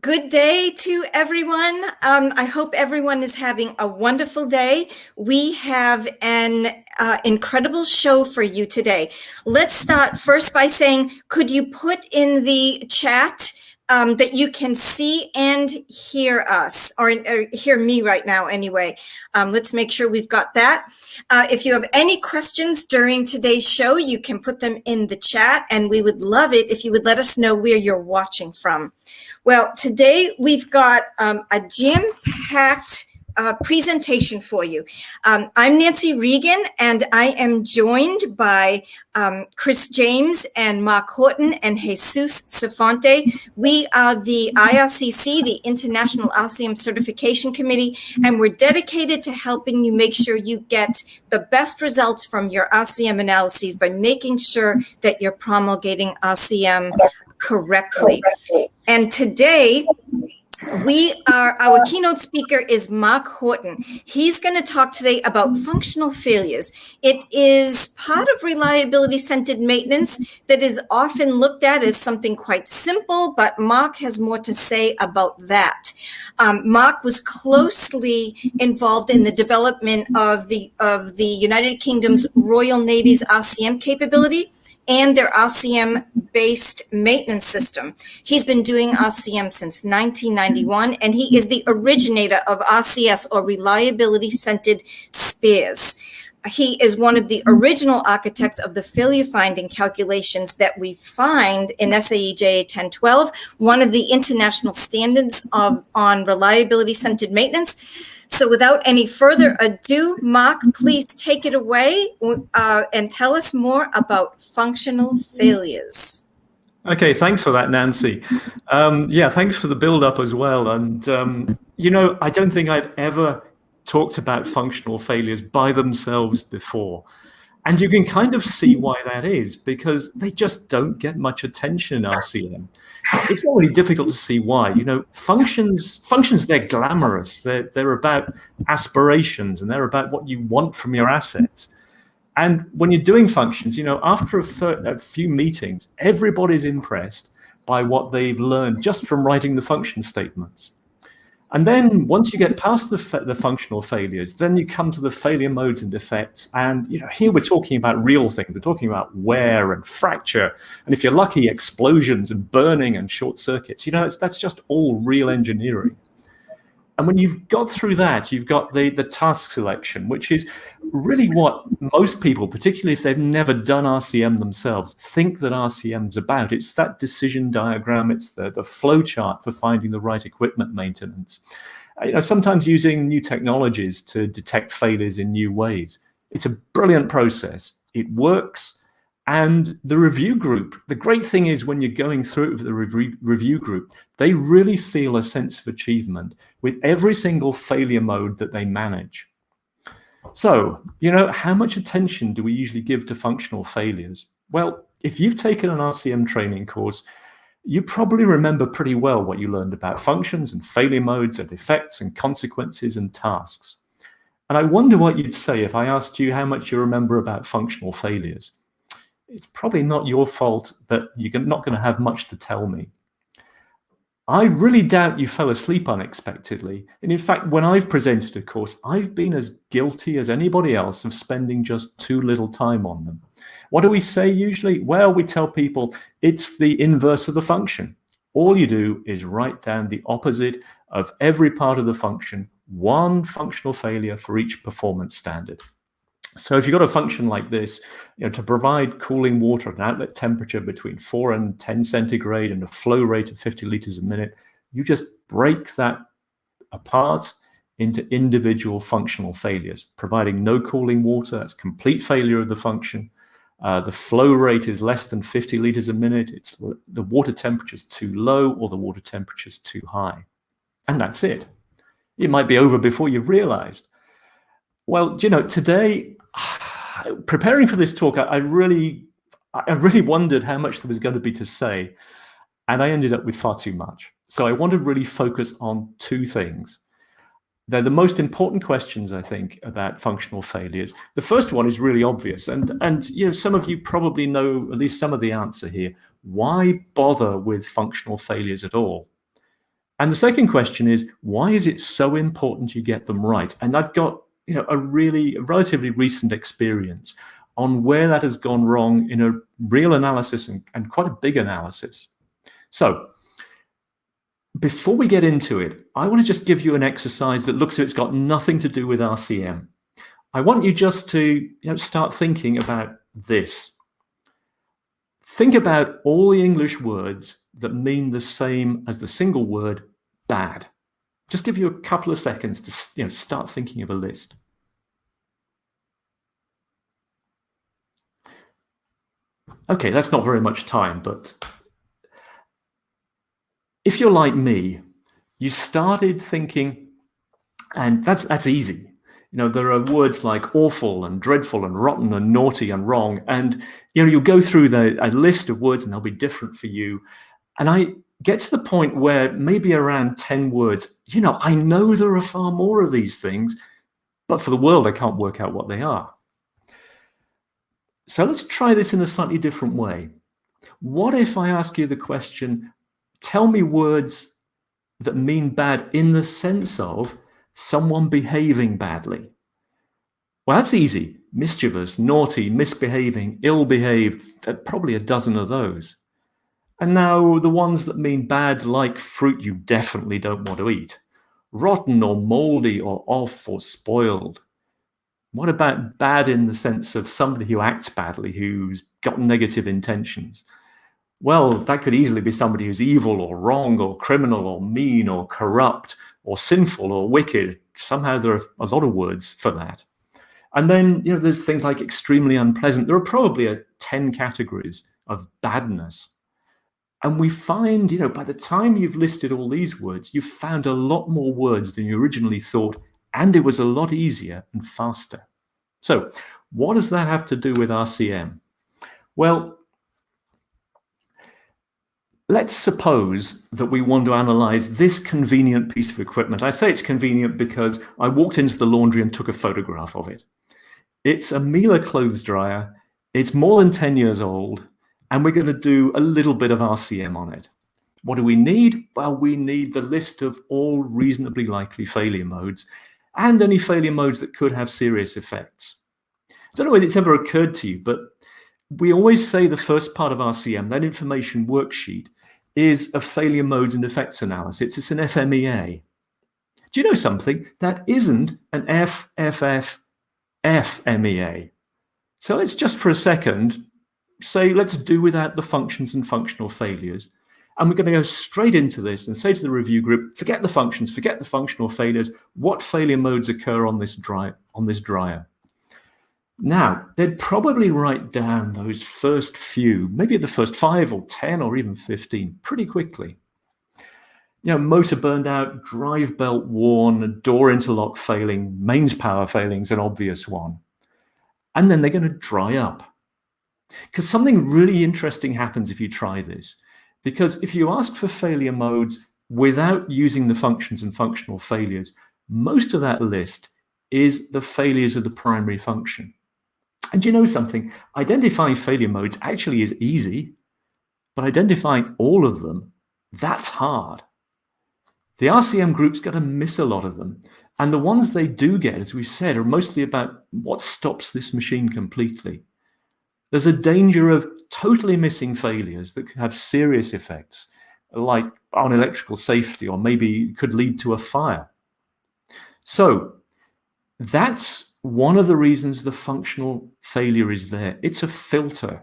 Good day to everyone. I hope everyone is having a wonderful day. We have an incredible show for you today. Let's start first by saying, could you put in the chat that you can see and hear us, or hear me right now anyway. Let's make sure we've got that. If you have any questions during today's show, you can put them in the chat, and we would love it if you would let us know where you're watching from. Well, today we've got a jam-packed presentation for you. I'm Nancy Regan, and I am joined by Chris James and Mark Horton and Jesus Safonte. We are the IRCC, the International ASEAN Certification Committee, and we're dedicated to helping you make sure you get the best results from your RCM analyses by making sure that you're promulgating RCM correctly. And today, our keynote speaker is Mark Horton. He's going to talk today about functional failures. It is part of reliability-centered maintenance that is often looked at as something quite simple, but Mark has more to say about that. Mark was closely involved in the development of the United Kingdom's Royal Navy's RCM capability and their RCM-based maintenance system. He's been doing RCM since 1991, and he is the originator of RCS, or Reliability-Centered Spares. He is one of the original architects of the failure finding calculations that we find in SAE JA 1012, one of the international standards on reliability-centered maintenance. So without any further ado, Mark, please take it away and tell us more about functional failures. Okay, thanks for that, Nancy. Yeah, thanks for the build-up as well. And, I don't think I've ever talked about functional failures by themselves before. And you can kind of see why that is, because they just don't get much attention in RCM. It's not really difficult to see why. Functions, they're glamorous. They're about aspirations, and they're about what you want from your assets. And when you're doing functions, after a few meetings, everybody's impressed by what they've learned just from writing the function statements. And then once you get past the functional failures, then you come to the failure modes and defects. And here we're talking about real things. We're talking about wear and fracture, and if you're lucky, explosions and burning and short circuits. That's just all real engineering. And when you've got through that, you've got the task selection, which is really what most people, particularly if they've never done RCM themselves, think that RCM's about. It's that decision diagram. It's the flow chart for finding the right equipment maintenance. Sometimes using new technologies to detect failures in new ways. It's a brilliant process. It works. And the review group, the great thing is when you're going through it with the review group, they really feel a sense of achievement with every single failure mode that they manage. So, how much attention do we usually give to functional failures? Well, if you've taken an RCM training course, you probably remember pretty well what you learned about functions and failure modes and effects and consequences and tasks. And I wonder what you'd say if I asked you how much you remember about functional failures. It's probably not your fault that you're not going to have much to tell me. I really doubt you fell asleep unexpectedly. And in fact, when I've presented a course, I've been as guilty as anybody else of spending just too little time on them. What do we say usually? Well, we tell people it's the inverse of the function. All you do is write down the opposite of every part of the function, one functional failure for each performance standard. So if you've got a function like this, to provide cooling water at an outlet temperature between 4 and 10 centigrade and a flow rate of 50 liters a minute, you just break that apart into individual functional failures. Providing no cooling water, that's complete failure of the function. The flow rate is less than 50 liters a minute. It's the water temperature is too low or the water temperature is too high. And that's it. It might be over before you realized. Well, today, preparing for this talk, I really wondered how much there was going to be to say, and I ended up with far too much. So I want to really focus on two things. They're the most important questions, I think, about functional failures. The first one is really obvious, and some of you probably know at least some of the answer here. Why bother with functional failures at all? And the second question is, why is it so important you get them right? And I've got a relatively recent experience on where that has gone wrong in a real analysis and quite a big analysis. So before we get into it, I want to just give you an exercise that looks like it's got nothing to do with RCM. I want you just to start thinking about this. Think about all the English words that mean the same as the single word bad. Just give you a couple of seconds to start thinking of a list. Okay, that's not very much time, but if you're like me, you started thinking, and that's easy. There are words like awful and dreadful and rotten and naughty and wrong, and you'll go through a list of words and they'll be different for you. And I get to the point where maybe around 10 words, I know there are far more of these things, but for the world, I can't work out what they are. So let's try this in a slightly different way. What if I ask you the question, tell me words that mean bad in the sense of someone behaving badly? Well, that's easy. Mischievous, naughty, misbehaving, ill-behaved, probably a dozen of those. And now the ones that mean bad, like fruit you definitely don't want to eat. Rotten or moldy or off or spoiled. What about bad in the sense of somebody who acts badly, who's got negative intentions? Well, that could easily be somebody who's evil or wrong or criminal or mean or corrupt or sinful or wicked. Somehow there are a lot of words for that. And then, there's things like extremely unpleasant. There are probably 10 categories of badness. And we find, by the time you've listed all these words, you've found a lot more words than you originally thought, and it was a lot easier and faster. So what does that have to do with RCM? Well, let's suppose that we want to analyze this convenient piece of equipment. I say it's convenient because I walked into the laundry and took a photograph of it. It's a Miele clothes dryer. It's more than 10 years old. And we're going to do a little bit of RCM on it. What do we need? Well, we need the list of all reasonably likely failure modes and any failure modes that could have serious effects. I don't know whether it's ever occurred to you, but we always say the first part of RCM, that information worksheet, is a failure modes and effects analysis. It's an FMEA. Do you know something? That isn't an FMEA. So let's just for a second say, let's do without the functions and functional failures. And we're going to go straight into this and say to the review group, forget the functions, forget the functional failures. What failure modes occur on this dryer? Now, they'd probably write down those first few, maybe the first 5 or 10 or even 15 pretty quickly. Motor burned out, drive belt worn, door interlock failing, mains power failing is an obvious one. And then they're going to dry up. Because something really interesting happens if you try this. Because if you ask for failure modes without using the functions and functional failures, most of that list is the failures of the primary function. And you know something? Identifying failure modes actually is easy, but identifying all of them, that's hard. The RCM group's got to miss a lot of them. And the ones they do get, as we said, are mostly about what stops this machine completely. There's a danger of totally missing failures that could have serious effects, like on electrical safety, or maybe could lead to a fire. So that's one of the reasons the functional failure is there. It's a filter.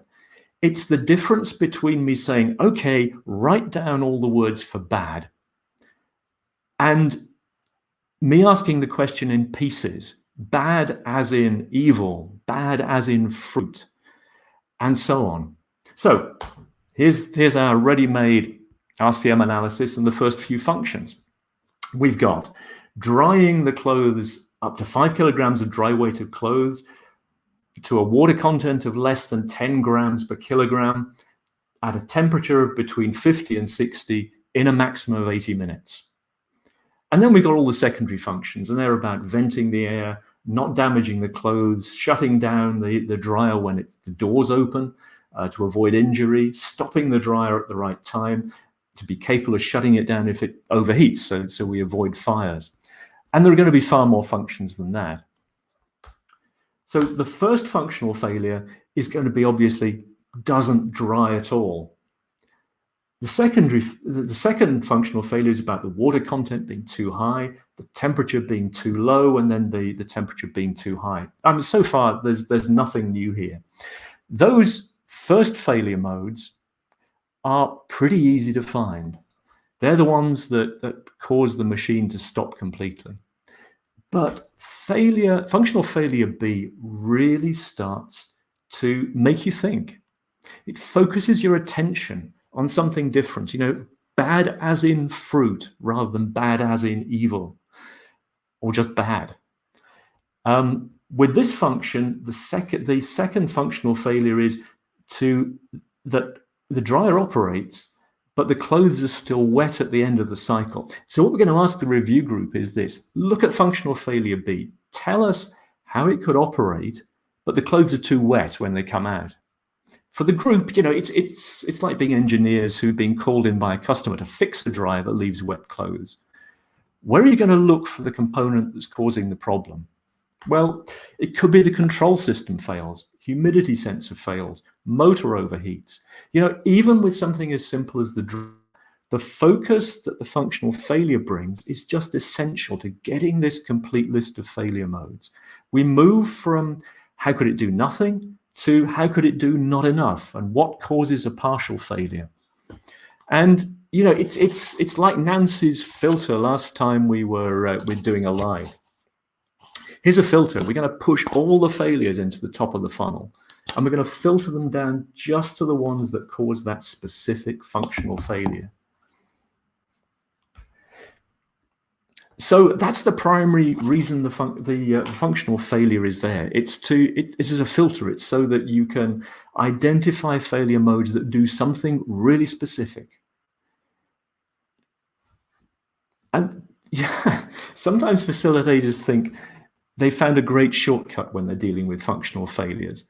It's the difference between me saying, okay, write down all the words for bad, and me asking the question in pieces, bad as in evil, bad as in fruit, and so on. So here's our ready-made RCM analysis and the first few functions. We've got drying the clothes up to 5 kilograms of dry weight of clothes to a water content of less than 10 grams per kilogram at a temperature of between 50 and 60 in a maximum of 80 minutes. And then we've got all the secondary functions, and they're about venting the air, not damaging the clothes, shutting down the dryer when the door's open to avoid injury, stopping the dryer at the right time, to be capable of shutting it down if it overheats, so we avoid fires. And there are going to be far more functions than that. So the first functional failure is going to be obviously doesn't dry at all. The second functional failure is about the water content being too high, the temperature being too low, and then the temperature being too high. I mean, so far, there's nothing new here. Those first failure modes are pretty easy to find. They're the ones that cause the machine to stop completely. But functional failure B really starts to make you think. It focuses your attention on something different, bad as in fruit rather than bad as in evil, or just bad. With this function, the second functional failure is that the dryer operates, but the clothes are still wet at the end of the cycle. So what we're going to ask the review group is this: look at functional failure B. Tell us how it could operate, but the clothes are too wet when they come out. For the group, it's like being engineers who've been called in by a customer to fix a dryer that leaves wet clothes. Where are you going to look for the component that's causing the problem? Well, it could be the control system fails, humidity sensor fails, motor overheats. Even with something as simple as the focus that the functional failure brings is just essential to getting this complete list of failure modes. We move from how could it do nothing to how could it do not enough, and what causes a partial failure. And it's like Nancy's filter last time we're doing a live. Here's a filter. We're going to push all the failures into the top of the funnel, and we're going to filter them down just to the ones that cause that specific functional failure. So that's the primary reason the functional failure is there. This is a filter. It's so that you can identify failure modes that do something really specific. And sometimes facilitators think they found a great shortcut when they're dealing with functional failures.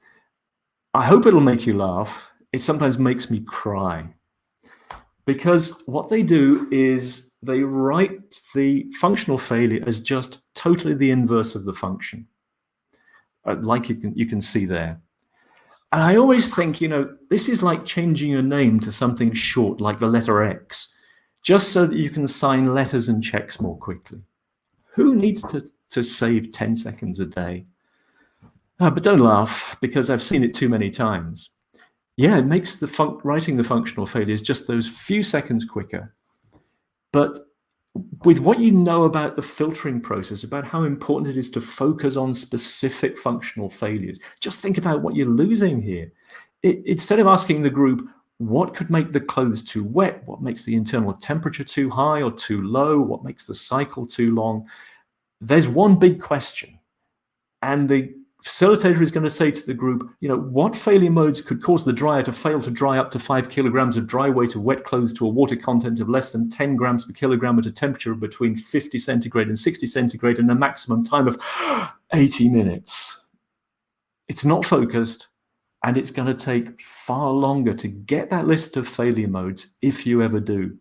I hope it'll make you laugh. It sometimes makes me cry. Because what they do is they write the functional failure as just totally the inverse of the function, like you can see there. And I always think, this is like changing your name to something short like the letter X, just so that you can sign letters and checks more quickly. Who needs to save 10 seconds a day? But don't laugh, because I've seen it too many times. Yeah, it makes writing the functional failures just those few seconds quicker. But with what you know about the filtering process, about how important it is to focus on specific functional failures, just think about what you're losing here. Instead of asking the group, what could make the clothes too wet? What makes the internal temperature too high or too low? What makes the cycle too long? There's one big question. And the facilitator is going to say to the group, what failure modes could cause the dryer to fail to dry up to 5 kilograms of dry weight of wet clothes to a water content of less than 10 grams per kilogram at a temperature of between 50 centigrade and 60 centigrade and a maximum time of 80 minutes. It's not focused, and it's going to take far longer to get that list of failure modes if you ever do.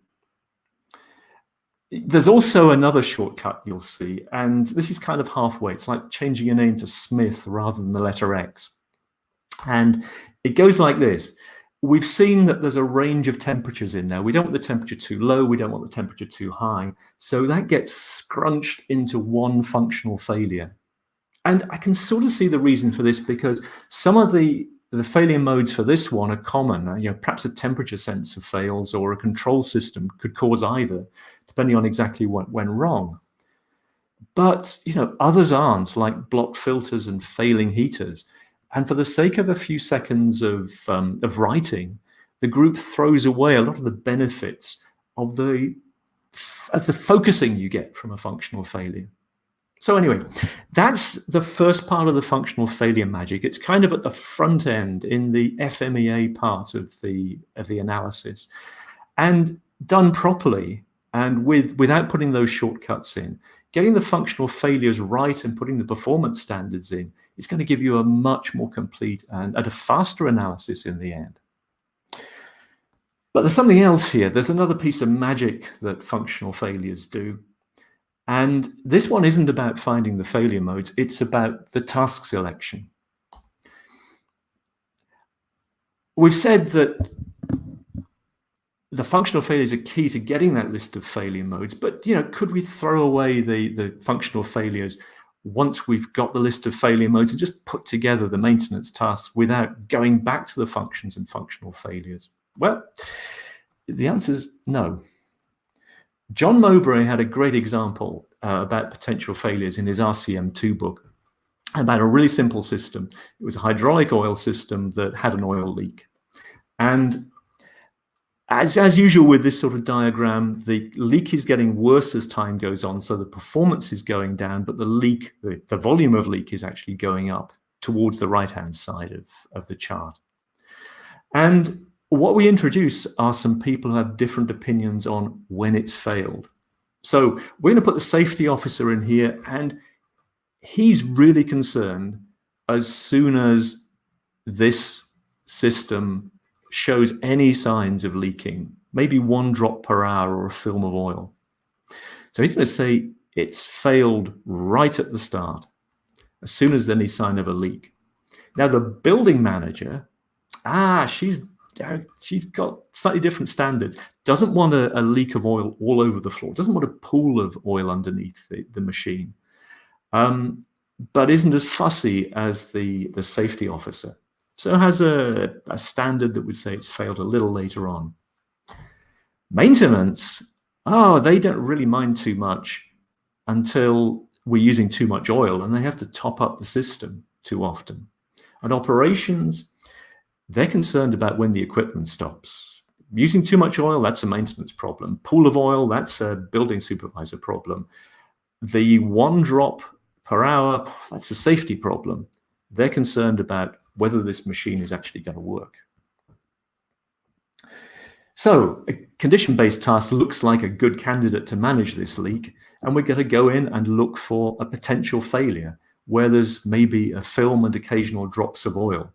There's also another shortcut you'll see, and this is kind of halfway. It's like changing your name to Smith rather than the letter X. And it goes like this. We've seen that there's a range of temperatures in there. We don't want the temperature too low. We don't want the temperature too high. So that gets scrunched into one functional failure. And I can sort of see the reason for this, because some of the failure modes for this one are common. Perhaps a temperature sensor fails, or a control system could cause either, depending on exactly what went wrong. But others aren't, like blocked filters and failing heaters. And for the sake of a few seconds of writing, the group throws away a lot of the benefits of the focusing you get from a functional failure. So anyway, that's the first part of the functional failure magic. It's kind of at the front end in the FMEA part of the analysis. And done properly, and without putting those shortcuts in, getting the functional failures right and putting the performance standards in, is going to give you a much more complete and a faster analysis in the end. But there's something else here. There's another piece of magic that functional failures do. And this one isn't about finding the failure modes, it's about the task selection. We've said that the functional failures are key to getting that list of failure modes, but could we throw away the functional failures once we've got the list of failure modes and just put together the maintenance tasks without going back to the functions and functional failures? Well, the answer is no. John Mowbray had a great example about potential failures in his RCM2 book about a really simple system. It was a hydraulic oil system that had an oil leak. And as usual with this sort of diagram, the leak is getting worse as time goes on, so the performance is going down, but the volume of leak is actually going up towards the right-hand side of the chart. And what we introduce are some people who have different opinions on when it's failed. So we're going to put the safety officer in here, and he's really concerned as soon as this system shows any signs of leaking, maybe 1 drop per hour or a film of oil. So he's going to say it's failed right at the start, as soon as any sign of a leak. Now the building manager, she's got slightly different standards, doesn't want a leak of oil all over the floor, doesn't want a pool of oil underneath the machine, but isn't as fussy as the safety officer. So has a standard that would say it's failed a little later on. Maintenance, they don't really mind too much until we're using too much oil and they have to top up the system too often. And operations, they're concerned about when the equipment stops. Using too much oil, that's a maintenance problem. Pool of oil, that's a building supervisor problem. The 1 drop per hour, that's a safety problem. They're concerned about whether this machine is actually going to work. So a condition-based task looks like a good candidate to manage this leak, and we're going to go in and look for a potential failure where there's maybe a film and occasional drops of oil.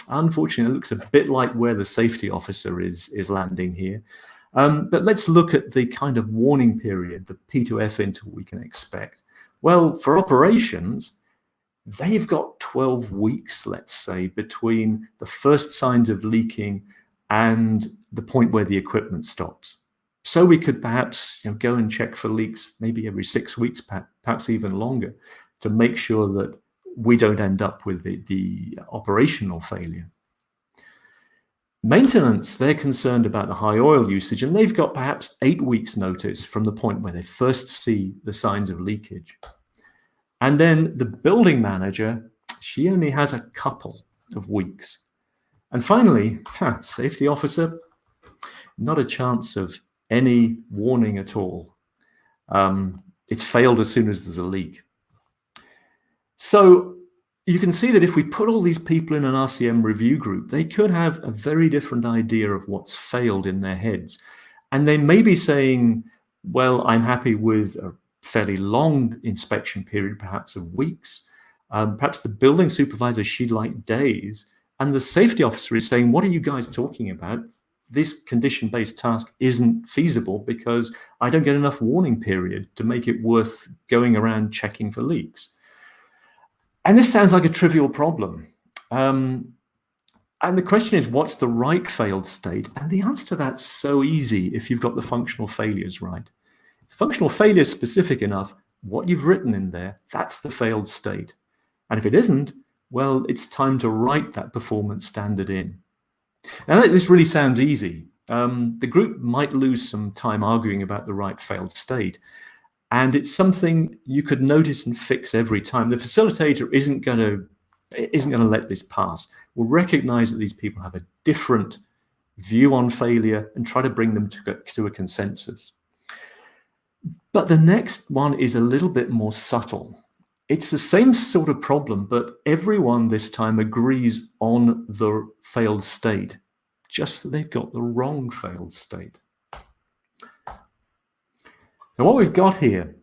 Unfortunately, it looks a bit like where the safety officer is landing here. But let's look at the kind of warning period, the P2F interval we can expect. Well, for operations, they've got 12 weeks, let's say, between the first signs of leaking and the point where the equipment stops. So we could perhaps go and check for leaks maybe every 6 weeks, perhaps even longer, to make sure that we don't end up with the operational failure. Maintenance, they're concerned about the high oil usage, and they've got perhaps 8 weeks notice from the point where they first see the signs of leakage. And then the building manager, she only has a couple of weeks. And finally, safety officer, not a chance of any warning at all. It's failed as soon as there's a leak. So you can see that if we put all these people in an RCM review group, they could have a very different idea of what's failed in their heads. And they may be saying, well, I'm happy with a fairly long inspection period, perhaps of weeks. Perhaps the building supervisor, she'd like days. And the safety officer is saying, what are you guys talking about? This condition-based task isn't feasible because I don't get enough warning period to make it worth going around checking for leaks. And this sounds like a trivial problem. And the question is, what's the right failed state? And the answer to that's so easy if you've got the functional failures right. Functional failure is specific enough, what you've written in there, that's the failed state. And if it isn't, well, it's time to write that performance standard in. Now, this really sounds easy. The group might lose some time arguing about the right failed state. And it's something you could notice and fix every time. The facilitator isn't going to let this pass. We'll recognize that these people have a different view on failure and try to bring them to a consensus. But the next one is a little bit more subtle. It's the same sort of problem, but everyone this time agrees on the failed state, just that they've got the wrong failed state. So what we've got here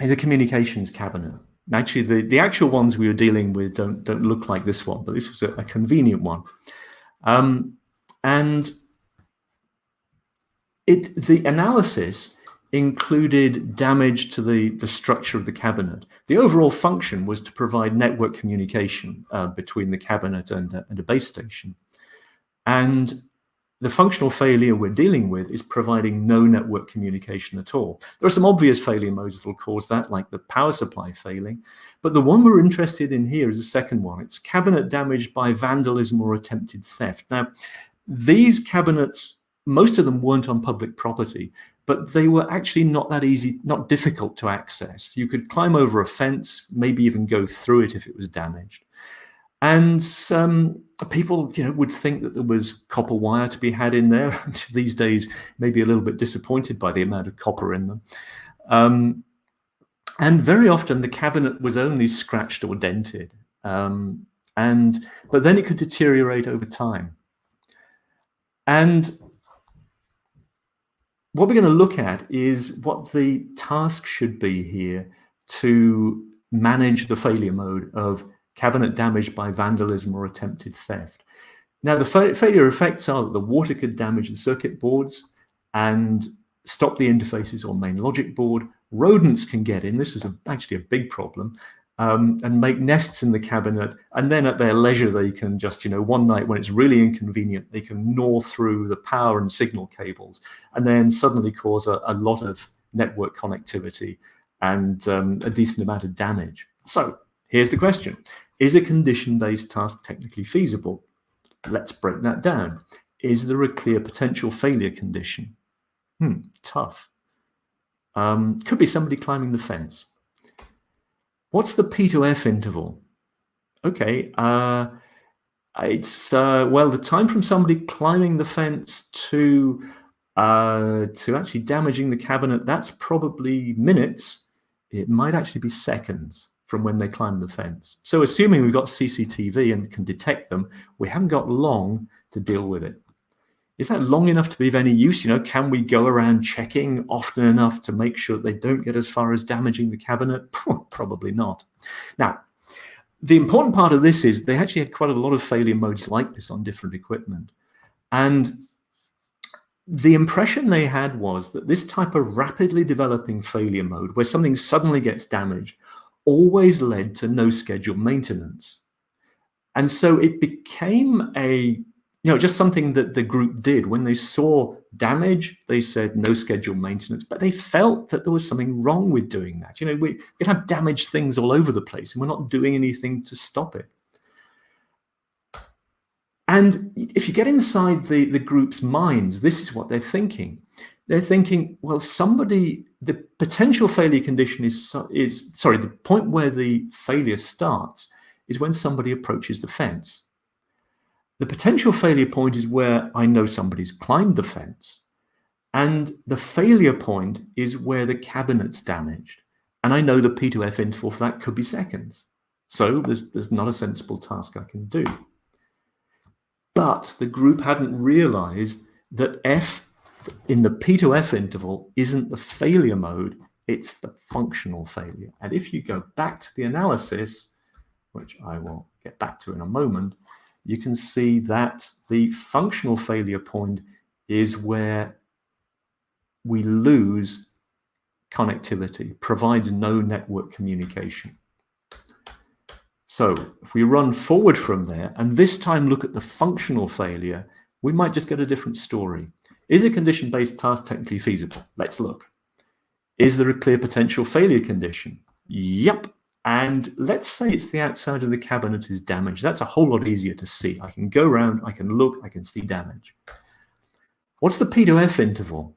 is a communications cabinet. Actually, the actual ones we were dealing with don't look like this one, but this was a convenient one. And The analysis included damage to the structure of the cabinet. The overall function was to provide network communication between the cabinet and a base station. And the functional failure we're dealing with is providing no network communication at all. There are some obvious failure modes that will cause that, like the power supply failing. But the one we're interested in here is the second one. It's cabinet damage by vandalism or attempted theft. Now, these cabinets, most of them weren't on public property, but they were actually not that easy, not difficult to access. You could climb over a fence, maybe even go through it if it was damaged. And people, would think that there was copper wire to be had in there. These days, maybe a little bit disappointed by the amount of copper in them. And very often, the cabinet was only scratched or dented, but then it could deteriorate over time. And what we're going to look at is what the task should be here to manage the failure mode of cabinet damaged by vandalism or attempted theft. Now, the failure effects are that the water could damage the circuit boards and stop the interfaces or main logic board. Rodents can get in. This is actually a big problem. And make nests in the cabinet. And then at their leisure, they can just, one night when it's really inconvenient, they can gnaw through the power and signal cables and then suddenly cause a lot of network connectivity and a decent amount of damage. So here's the question. Is a condition-based task technically feasible? Let's break that down. Is there a clear potential failure condition? Tough. Could be somebody climbing the fence. What's the P to F interval? Okay, it's the time from somebody climbing the fence to actually damaging the cabinet. That's probably minutes. It might actually be seconds from when they climb the fence. So assuming we've got CCTV and can detect them, we haven't got long to deal with it. Is that long enough to be of any use? Can we go around checking often enough to make sure that they don't get as far as damaging the cabinet? Probably not. Now, the important part of this is they actually had quite a lot of failure modes like this on different equipment. And the impression they had was that this type of rapidly developing failure mode, where something suddenly gets damaged, always led to no scheduled maintenance. And so it became just something that the group did. When they saw damage, they said no scheduled maintenance, but they felt that there was something wrong with doing that. We could have damaged things all over the place and we're not doing anything to stop it. And if you get inside the group's minds, this is what they're thinking. They're thinking, well, the potential failure condition the point where the failure starts is when somebody approaches the fence. The potential failure point is where I know somebody's climbed the fence. And the failure point is where the cabinet's damaged. And I know the P to F interval for that could be seconds. So there's not a sensible task I can do. But the group hadn't realized that F in the P to F interval isn't the failure mode, it's the functional failure. And if you go back to the analysis, which I will get back to in a moment, you can see that the functional failure point is where we lose connectivity, provides no network communication. So if we run forward from there and this time look at the functional failure, we might just get a different story. Is a condition-based task technically feasible? Let's look. Is there a clear potential failure condition? Yep. And let's say it's the outside of the cabinet is damaged. That's a whole lot easier to see. I can go around, I can look, I can see damage. What's the P to F interval?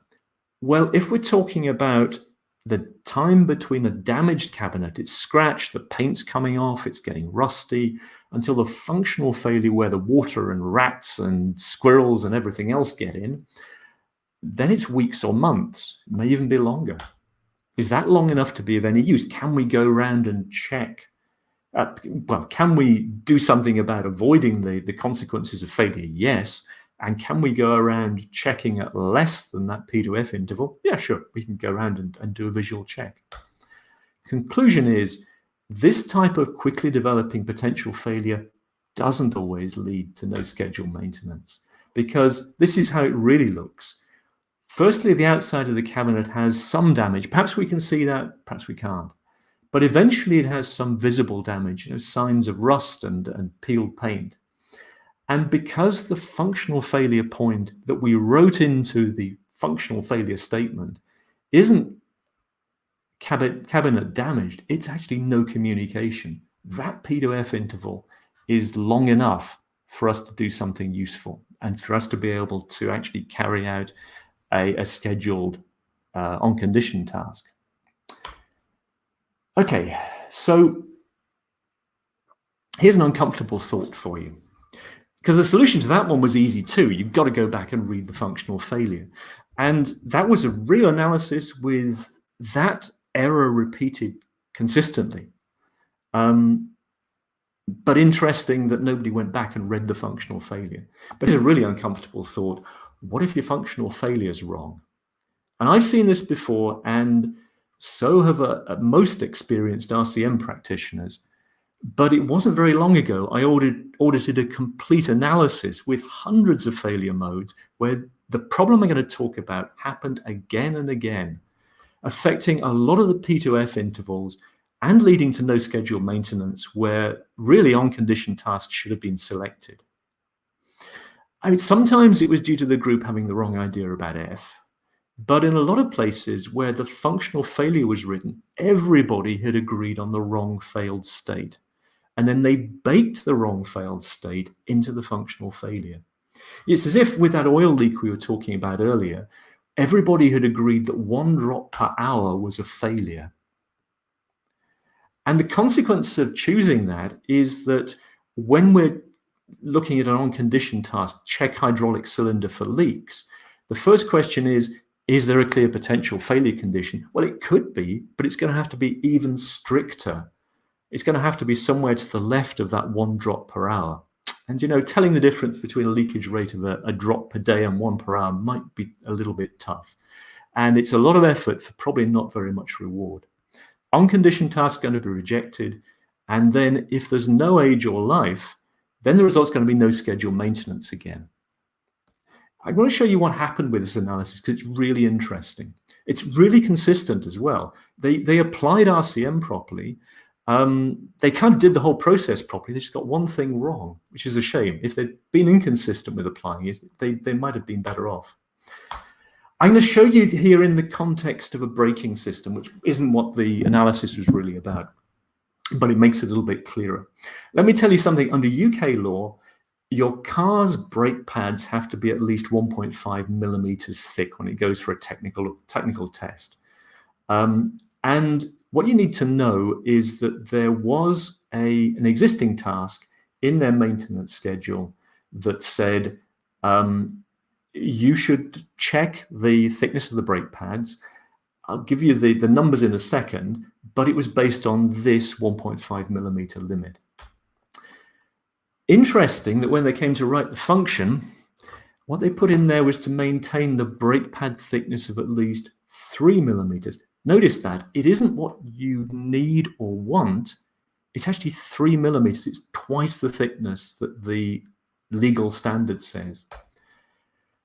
Well, if we're talking about the time between a damaged cabinet, it's scratched, the paint's coming off, it's getting rusty, until the functional failure where the water and rats and squirrels and everything else get in, then it's weeks or months. It may even be longer. Is that long enough to be of any use? Can we go around and check? Can we do something about avoiding the consequences of failure? Yes. And can we go around checking at less than that P to F interval? Yeah, sure. We can go around and do a visual check. Conclusion is, this type of quickly developing potential failure doesn't always lead to no scheduled maintenance, because this is how it really looks. Firstly, the outside of the cabinet has some damage. Perhaps we can see that, perhaps we can't. But eventually it has some visible damage, signs of rust and peeled paint. And because the functional failure point that we wrote into the functional failure statement isn't cabinet damaged, it's actually no communication. That P2F interval is long enough for us to do something useful and for us to be able to actually carry out a scheduled on-condition task. Okay, so here's an uncomfortable thought for you. Because the solution to that one was easy too. You've got to go back and read the functional failure. And that was a real analysis with that error repeated consistently. But interesting that nobody went back and read the functional failure. But it's a really uncomfortable thought. What if your functional failure is wrong? And I've seen this before, and so have most experienced RCM practitioners. But it wasn't very long ago I audited a complete analysis with hundreds of failure modes where the problem I'm going to talk about happened again and again, affecting a lot of the P2F intervals and leading to no scheduled maintenance where really on-condition tasks should have been selected. I mean, sometimes it was due to the group having the wrong idea about F, but in a lot of places where the functional failure was written, everybody had agreed on the wrong failed state. And then they baked the wrong failed state into the functional failure. It's as if with that oil leak we were talking about earlier, everybody had agreed that 1 drop per hour was a failure. And the consequence of choosing that is that when we're looking at an on-condition task, check hydraulic cylinder for leaks, the first question is there a clear potential failure condition? Well, it could be, but it's going to have to be even stricter. It's going to have to be somewhere to the left of that 1 drop per hour. And, telling the difference between a leakage rate of a drop per day and 1 per hour might be a little bit tough. And it's a lot of effort for probably not very much reward. On-condition tasks are going to be rejected. And then if there's no age or life, then the result's going to be no scheduled maintenance again. I want to show you what happened with this analysis because it's really interesting. It's really consistent as well. They applied RCM properly. They kind of did the whole process properly. They just got one thing wrong, which is a shame. If they'd been inconsistent with applying it, they might have been better off. I'm going to show you here in the context of a braking system, which isn't what the analysis was really about, but it makes it a little bit clearer. Let me tell you something. Under UK law, your car's brake pads have to be at least 1.5 millimeters thick when it goes for a technical test. And what you need to know is that there was an existing task in their maintenance schedule that said you should check the thickness of the brake pads. I'll give you the numbers in a second, but it was based on this 1.5 millimeter limit. Interesting that when they came to write the function, what they put in there was to maintain the brake pad thickness of at least 3 millimeters. Notice that it isn't what you need or want. It's actually 3 millimeters. It's twice the thickness that the legal standard says.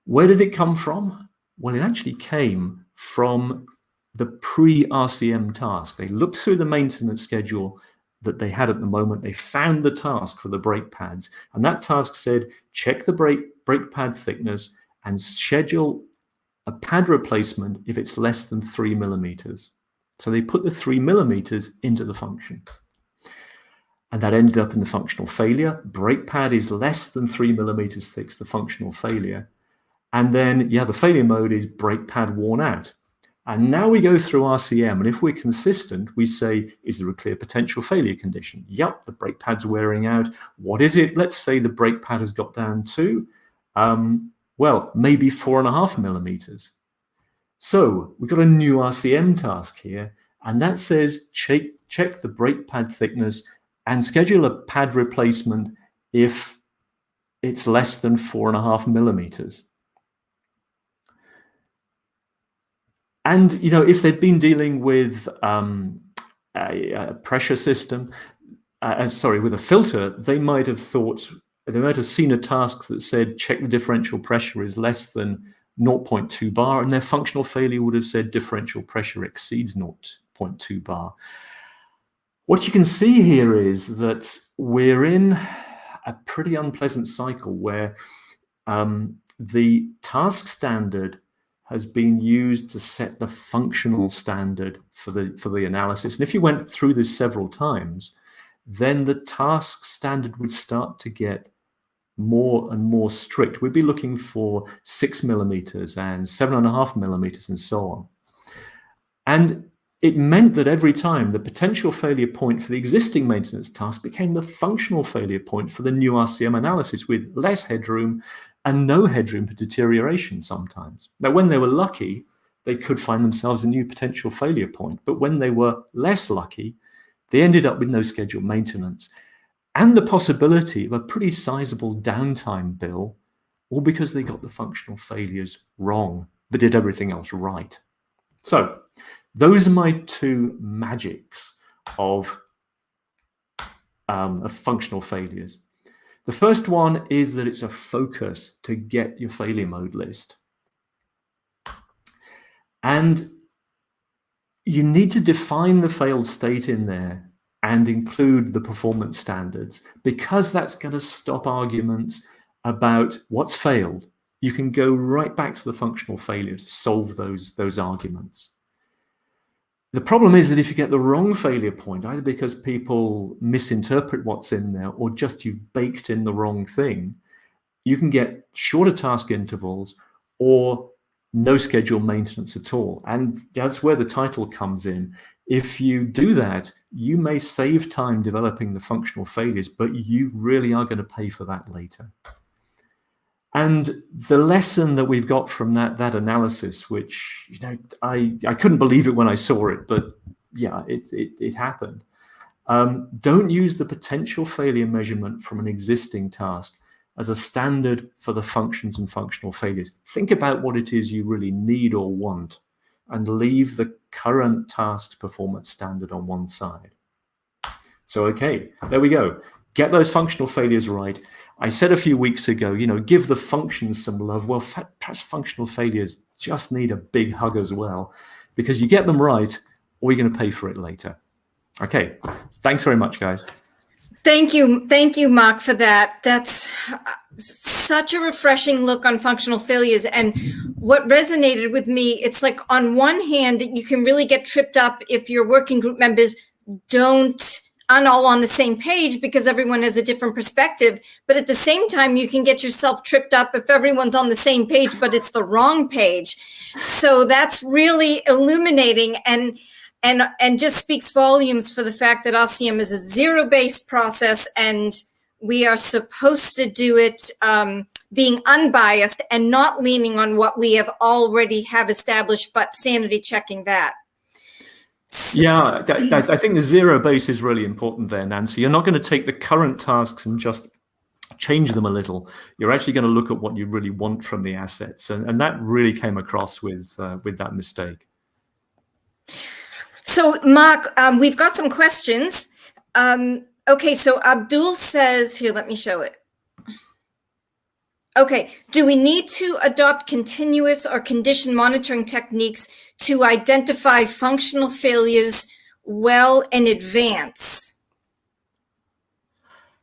Where did it come from? Well, it actually came from the pre-RCM task. They looked through the maintenance schedule that they had at the moment. They found the task for the brake pads, and that task said, check the brake pad thickness and schedule a pad replacement if it's less than 3 millimeters. So they put the 3 millimeters into the function. And that ended up in the functional failure. Brake pad is less than 3 millimeters thick, the functional failure. And then, the failure mode is brake pad worn out. And now we go through RCM, and if we're consistent, we say, is there a clear potential failure condition? Yep, the brake pad's wearing out. What is it? Let's say the brake pad has got down to, well, maybe 4.5 millimeters. So we've got a new RCM task here, and that says check the brake pad thickness and schedule a pad replacement if it's less than 4.5 millimeters. And, if they'd been dealing with a pressure system, with a filter, they might have seen a task that said check the differential pressure is less than 0.2 bar, and their functional failure would have said differential pressure exceeds 0.2 bar. What you can see here is that we're in a pretty unpleasant cycle where the task standard has been used to set the functional standard for the analysis. And if you went through this several times, then the task standard would start to get more and more strict. We'd be looking for 6 millimeters and 7.5 millimeters and so on. And it meant that every time the potential failure point for the existing maintenance task became the functional failure point for the new RCM analysis, with less headroom and no headroom for deterioration sometimes. Now, when they were lucky, they could find themselves a new potential failure point. But when they were less lucky, they ended up with no scheduled maintenance and the possibility of a pretty sizable downtime bill, all because they got the functional failures wrong, but did everything else right. So those are my two magics of functional failures. The first one is that it's a focus to get your failure mode list. And you need to define the failed state in there and include the performance standards, because that's going to stop arguments about what's failed. You can go right back to the functional failures to solve those arguments. The problem is that if you get the wrong failure point, either because people misinterpret what's in there or just you've baked in the wrong thing, you can get shorter task intervals or no scheduled maintenance at all. And that's where the title comes in. If you do that, you may save time developing the functional failures, but you really are going to pay for that later. And the lesson that we've got from that analysis, which, you know, I couldn't believe it when I saw it, but yeah, it happened. Don't use the potential failure measurement from an existing task as a standard for the functions and functional failures. Think about what it is you really need or want, and leave the current task's performance standard on one side. So, okay, there we go. Get those functional failures right. I said a few weeks ago, you know, give the functions some love. Well, perhaps functional failures just need a big hug as well, because you get them right, or you're going to pay for it later. Okay, thanks very much, guys. Thank you, Mark, for that. That's such a refreshing look on functional failures. And what resonated with me, it's like, on one hand, you can really get tripped up if your working group members aren't all on the same page because everyone has a different perspective. But at the same time, you can get yourself tripped up if everyone's on the same page, but it's the wrong page. So that's really illuminating and just speaks volumes for the fact that RCM is a zero-based process, and we are supposed to do it being unbiased and not leaning on what we already have established, but sanity checking that. Yeah, I think the zero base is really important there, Nancy. You're not going to take the current tasks and just change them a little. You're actually going to look at what you really want from the assets, and that really came across with that mistake. So, Mark, we've got some questions. Okay, so Abdul says, here, let me show it. Okay, do we need to adopt continuous or condition monitoring techniques to identify functional failures well in advance?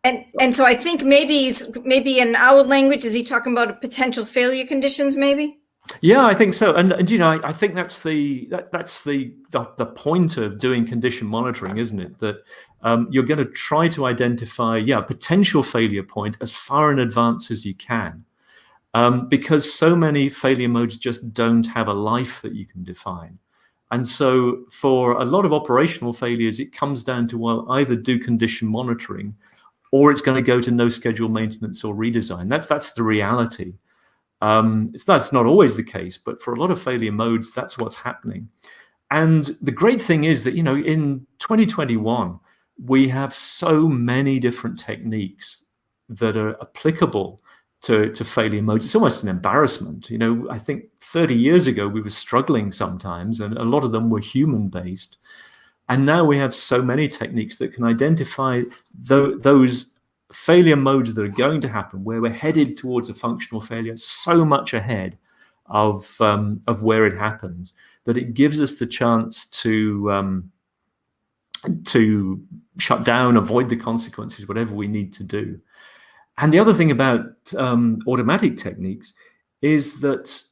And so I think maybe in our language, is he talking about potential failure conditions, maybe? Yeah, I think so, and you know, I think that's the point of doing condition monitoring, isn't it? That you're going to try to identify a potential failure point as far in advance as you can, because so many failure modes just don't have a life that you can define. And so for a lot of operational failures, it comes down to, well, either do condition monitoring, or it's going to go to no scheduled maintenance or redesign. That's the reality. That's not always the case, but for a lot of failure modes, that's what's happening. And the great thing is that, you know, in 2021, we have so many different techniques that are applicable to failure modes. It's almost an embarrassment. You know, I think 30 years ago, we were struggling sometimes, and a lot of them were human-based. And now we have so many techniques that can identify those failure modes that are going to happen, where we're headed towards a functional failure so much ahead, of where it happens, that it gives us the chance to shut down, avoid the consequences, whatever we need to do. And the other thing about automatic techniques is that,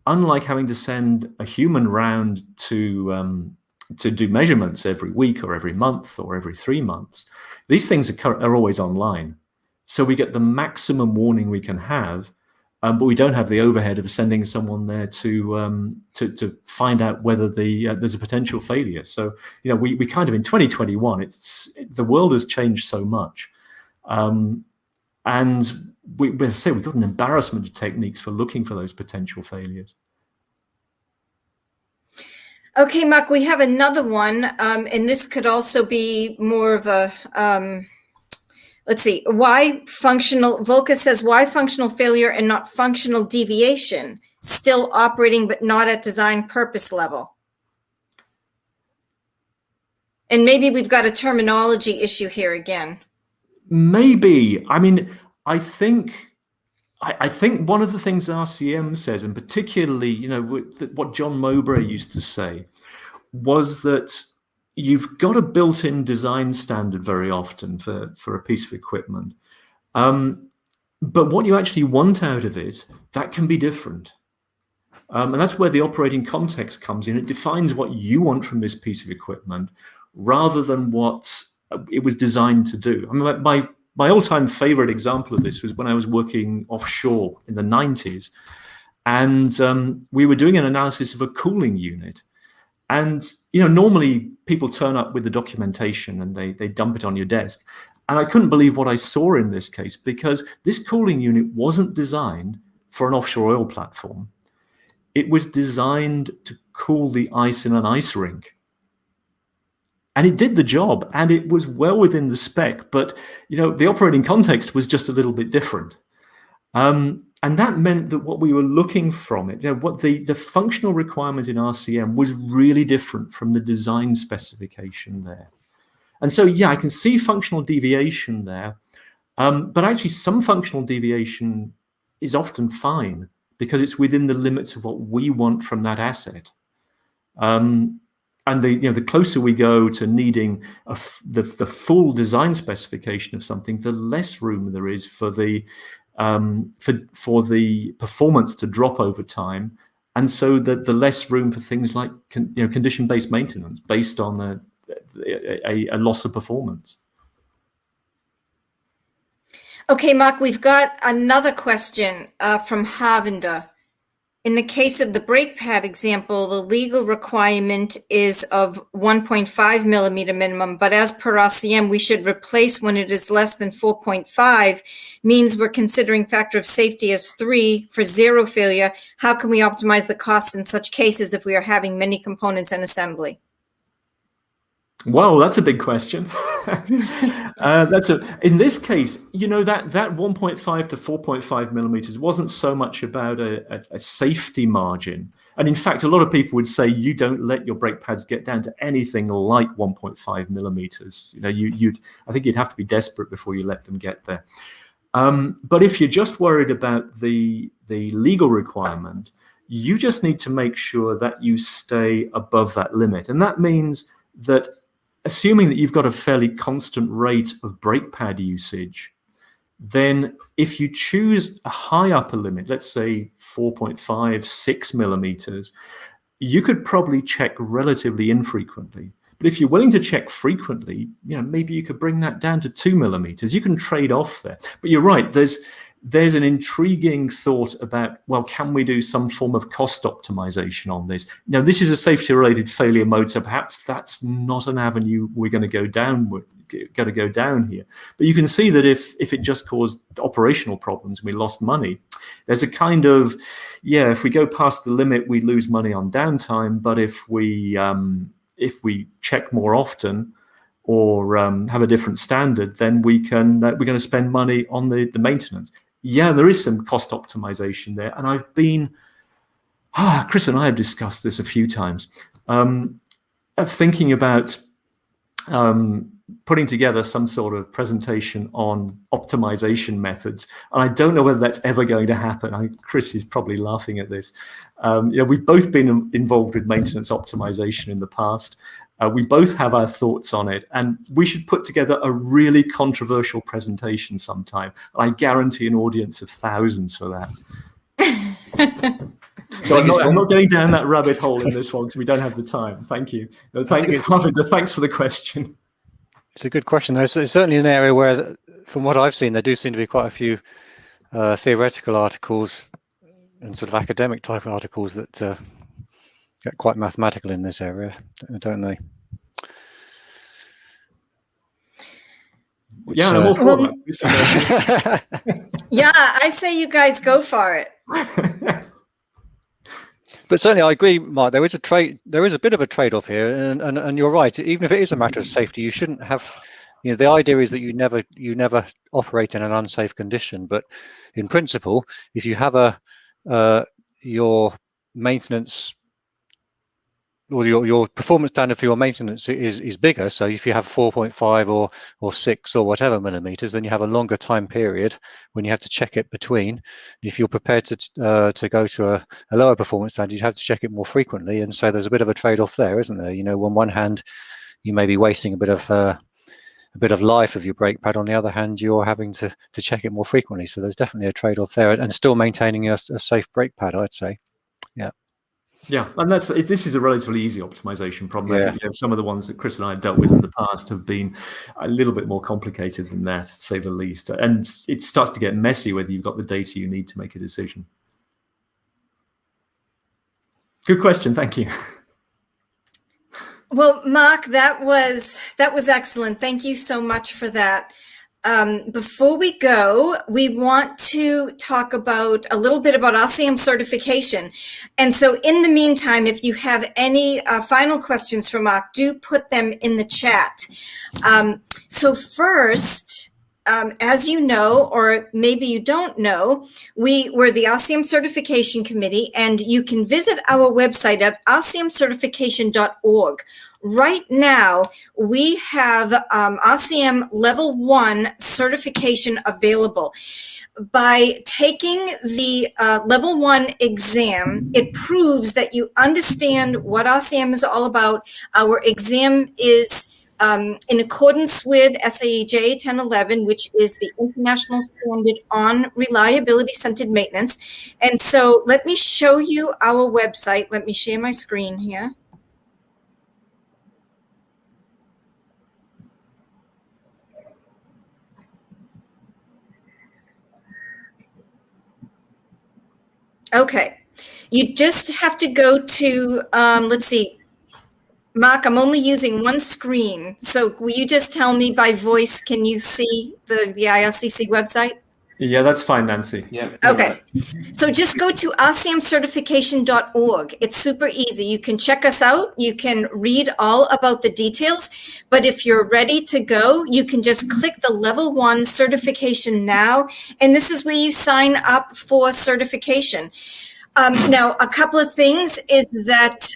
unlike having to send a human round to do measurements every week or every month or every 3 months, these things are always online. So we get the maximum warning we can have, but we don't have the overhead of sending someone there to find out whether there's a potential failure. So we kind of, in 2021, the world has changed so much. And we've got an embarrassment of techniques for looking for those potential failures. Okay, Mark, we have another one, and this could also be more of a, let's see, Volca says, why functional failure and not functional deviation? Still operating, but not at design purpose level. And maybe we've got a terminology issue here again. Maybe. I mean, I think one of the things RCM says, and particularly, what John Mowbray used to say, was that you've got a built-in design standard very often for a piece of equipment. But what you actually want out of it, that can be different. And that's where the operating context comes in. It defines what you want from this piece of equipment rather than what it was designed to do. I mean, my all-time favorite example of this was when I was working offshore in the 90s, and we were doing an analysis of a cooling unit. And normally people turn up with the documentation and they dump it on your desk. And I couldn't believe what I saw in this case, because this cooling unit wasn't designed for an offshore oil platform. It was designed to cool the ice in an ice rink. And it did the job, and it was well within the spec, but the operating context was just a little bit different. And that meant that what we were looking from it, what the functional requirement in RCM was really different from the design specification there. And so, I can see functional deviation there, but actually some functional deviation is often fine because it's within the limits of what we want from that asset. And the closer we go to needing the full design specification of something, the less room there is for the performance to drop over time, and so that the less room for things like condition-based maintenance based on a loss of performance. Okay, Mark, we've got another question from Harvinder. In the case of the brake pad example, the legal requirement is of 1.5 millimeter minimum, but as per RCM, we should replace when it is less than 4.5, means we're considering factor of safety as 3 for zero failure. How can we optimize the costs in such cases if we are having many components in assembly? Well, that's a big question. In this case, that 1.5 to 4.5 millimeters wasn't so much about a safety margin. And in fact, a lot of people would say you don't let your brake pads get down to anything like 1.5 millimeters. I think you'd have to be desperate before you let them get there. But if you're just worried about the legal requirement, you just need to make sure that you stay above that limit. And that means that, assuming that you've got a fairly constant rate of brake pad usage, then if you choose a high upper limit, let's say 4.5, 6 millimeters, you could probably check relatively infrequently. But if you're willing to check frequently, maybe you could bring that down to 2 millimeters. You can trade off there. But you're right, there's an intriguing thought about, well, can we do some form of cost optimization on this? Now, this is a safety-related failure mode, so perhaps that's not an avenue we're going to go down here. But you can see that if it just caused operational problems and we lost money, there's a kind of, if we go past the limit, we lose money on downtime. But if we check more often, or have a different standard, then we're going to spend money on the maintenance. There is some cost optimization there. And I've been, Chris and I have discussed this a few times, of thinking about putting together some sort of presentation on optimization methods. And I don't know whether that's ever going to happen. Chris is probably laughing at this. We've both been involved with maintenance optimization in the past. We both have our thoughts on it, and we should put together a really controversial presentation sometime. I guarantee an audience of thousands for that. So I'm not going down that rabbit hole in this one because we don't have the time. Thank you. Thanks for the question. It's a good question. There's certainly an area where, from what I've seen, there do seem to be quite a few theoretical articles and sort of academic type articles that get quite mathematical in this area, don't they? Which, I'm all for that. Yeah, I say you guys go for it. But certainly, I agree, Mark. There is a bit of a trade-off here, and you're right. Even if it is a matter of safety, you shouldn't have. The idea is that you never operate in an unsafe condition. But in principle, if you have your maintenance or your performance standard for your maintenance is bigger, so if you have 4.5 or 6 or whatever millimeters, then you have a longer time period when you have to check it between. If you're prepared to go to a lower performance standard, you have to check it more frequently, and so there's a bit of a trade-off there, isn't there? On one hand, you may be wasting a bit of life of your brake pad. On the other hand, you're having to check it more frequently. So there's definitely a trade-off there, and still maintaining a safe brake pad, I'd say. Yeah. Yeah, and this is a relatively easy optimization problem. Yeah. I think some of the ones that Chris and I have dealt with in the past have been a little bit more complicated than that, to say the least. And it starts to get messy whether you've got the data you need to make a decision. Good question, thank you. Well, Mark, that was excellent. Thank you so much for that. Before we go, we want to talk a little bit about ASEAN certification. And so in the meantime, if you have any final questions for Mark, do put them in the chat. So first, as you know, or maybe you don't know, we're the ASEAN Certification Committee, and you can visit our website at aseancertification.org. Right now, we have ASEAN Level 1 certification available. By taking the Level 1 exam, it proves that you understand what ASEAN is all about. Our exam is in accordance with SAE-J 1011, which is the international standard on reliability-centered maintenance. And so let me show you our website. Let me share my screen here. Okay, you just have to go to, let's see, Mark, I'm only using one screen. So will you just tell me by voice, can you see the IRCC website? Yeah, that's fine, Nancy. Yeah. Okay. So just go to aseancertification.org. It's super easy. You can check us out. You can read all about the details. But if you're ready to go, you can just click the Level 1 certification now. And this is where you sign up for certification. Now, a couple of things is that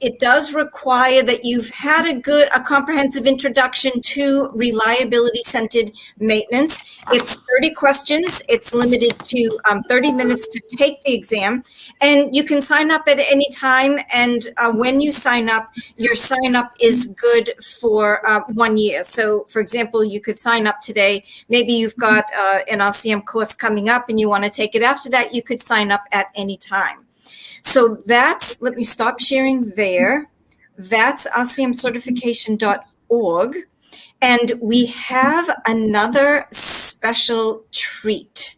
it does require that you've had a comprehensive introduction to reliability-centered maintenance. It's 30 questions. It's limited to 30 minutes to take the exam, and you can sign up at any time. And when you sign up, your sign up is good for 1 year. So, for example, you could sign up today. Maybe you've got an RCM course coming up and you want to take it after that. You could sign up at any time. So let me stop sharing there. That's aseancertification.org. And we have another special treat.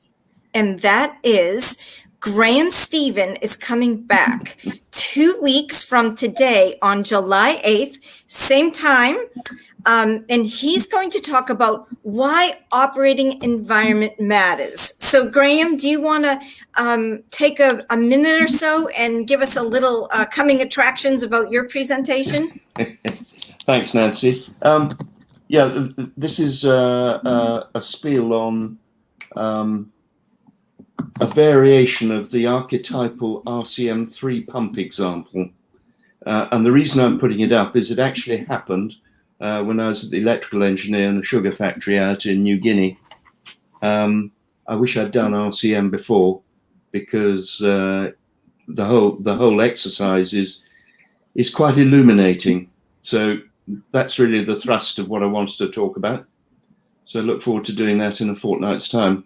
And that is Graham Stephen is coming back 2 weeks from today on July 8th, same time. And he's going to talk about why operating environment matters. So, Graham, do you want to take a minute or so and give us a little coming attractions about your presentation? Thanks, Nancy. Yeah, this is a spiel on a variation of the archetypal RCM3 pump example. And the reason I'm putting it up is it actually happened when I was the electrical engineer in a sugar factory out in New Guinea. I wish I'd done RCM before, because the whole exercise is quite illuminating. So that's really the thrust of what I wanted to talk about. So I look forward to doing that in a fortnight's time.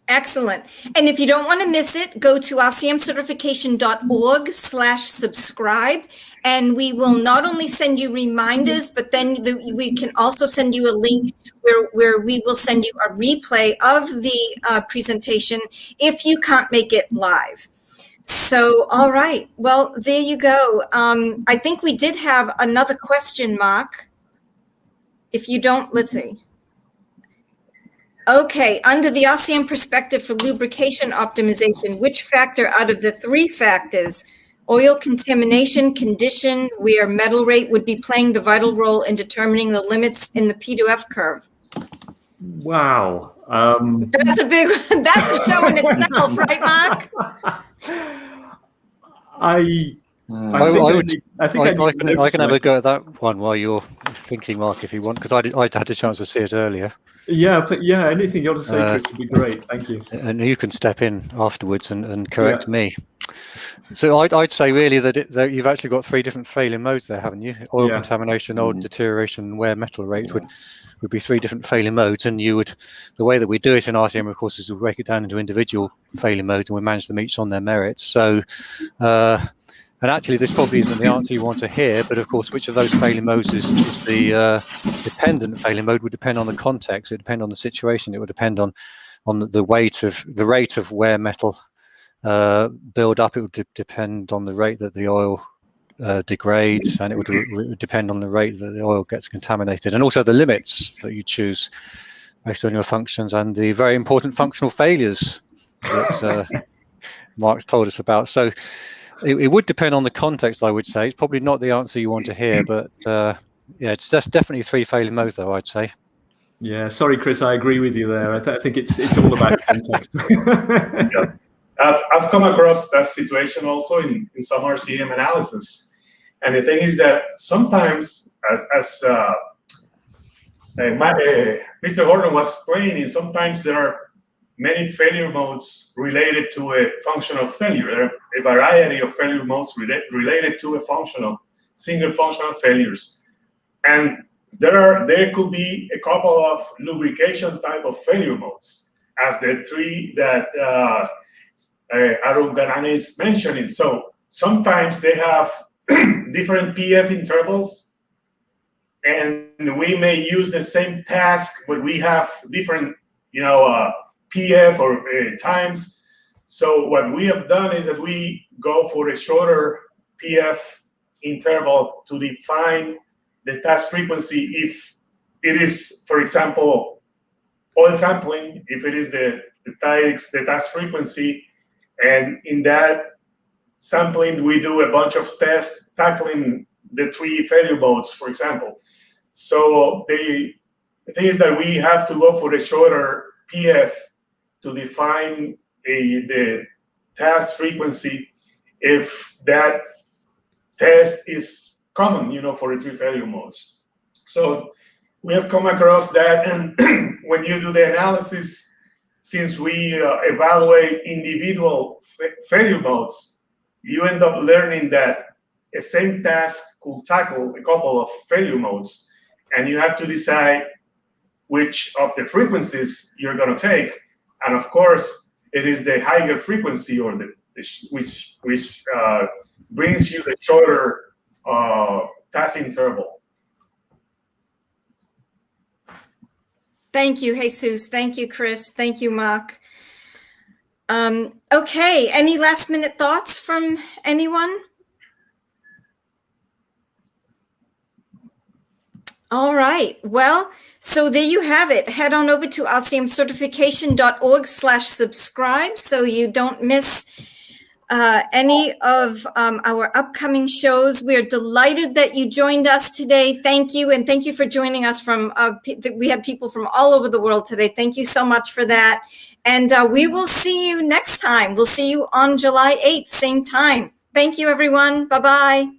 Excellent. And if you don't want to miss it, go to acmcertification.org/subscribe. And we will not only send you reminders, but then we can also send you a link where we will send you a replay of the presentation if you can't make it live. So, all right. Well, there you go. I think we did have another question, Mark. If you don't, let's see. Okay, under the ASEAN perspective for lubrication optimization, which factor out of the 3 factors, oil contamination, condition, where metal rate would be playing the vital role in determining the limits in the P2F curve? Wow. That's a big one. That's a show in itself, right, Mark? I can have a go at that one while you're thinking, Mark, if you want, because I had a chance to see it earlier. Yeah, but yeah, anything you want to say, Chris, would be great. Thank you. And you can step in afterwards and correct me. So I'd say really that you've actually got 3 different failure modes there, haven't you? Oil contamination, oil deterioration, and wear metal rates would be 3 different failure modes. And the way that we do it in RCM, of course, is we break it down into individual failure modes and we manage them each on their merits. So, and actually, this probably isn't the answer you want to hear, but of course, which of those failure modes is the dependent failure mode would depend on the context. It would depend on the situation. It would depend on the rate of wear metal build up. It would depend on the rate that the oil degrades, and it would depend on the rate that the oil gets contaminated, and also the limits that you choose based on your functions and the very important functional failures that Mark's told us about. So it would depend on the context, I would say. It's probably not the answer you want to hear, but yeah, it's definitely 3 failure modes, though, I'd say. Yeah, sorry, Chris, I agree with you there. I think it's all about context. Yeah. I've come across that situation also in some RCM analysis. And the thing is that sometimes, as Mr. Gordon was explaining, sometimes there are many failure modes related to a functional failure. There are a variety of failure modes related to single functional failures. And there could be a couple of lubrication type of failure modes, as the 3 that Arun Ganane is mentioning. So sometimes they have different PF intervals, and we may use the same task, but we have different, PF or times. So what we have done is that we go for a shorter PF interval to define the task frequency. If it is, for example, oil sampling, if it is the task frequency, and in that sampling we do a bunch of tests tackling the 3 failure modes, for example. So the thing is that we have to go for a shorter PF to define the task frequency if that test is common, for the 3 failure modes. So we have come across that, and when you do the analysis, since we evaluate individual failure modes, you end up learning that a same task could tackle a couple of failure modes, and you have to decide which of the frequencies you're going to take. And of course, it is the higher frequency or which brings you the shorter task interval. Thank you, Jesus. Thank you, Chris. Thank you, Mark. Okay, any last minute thoughts from anyone? All right, well, so there you have it. Head on over to acmcertification.org/subscribe so you don't miss any of our upcoming shows. We're delighted that you joined us today. Thank you, and thank you for joining us from, we have people from all over the world today. Thank you so much for that. And we will see you next time. We'll see you on July 8th, same time. Thank you, everyone. Bye-bye.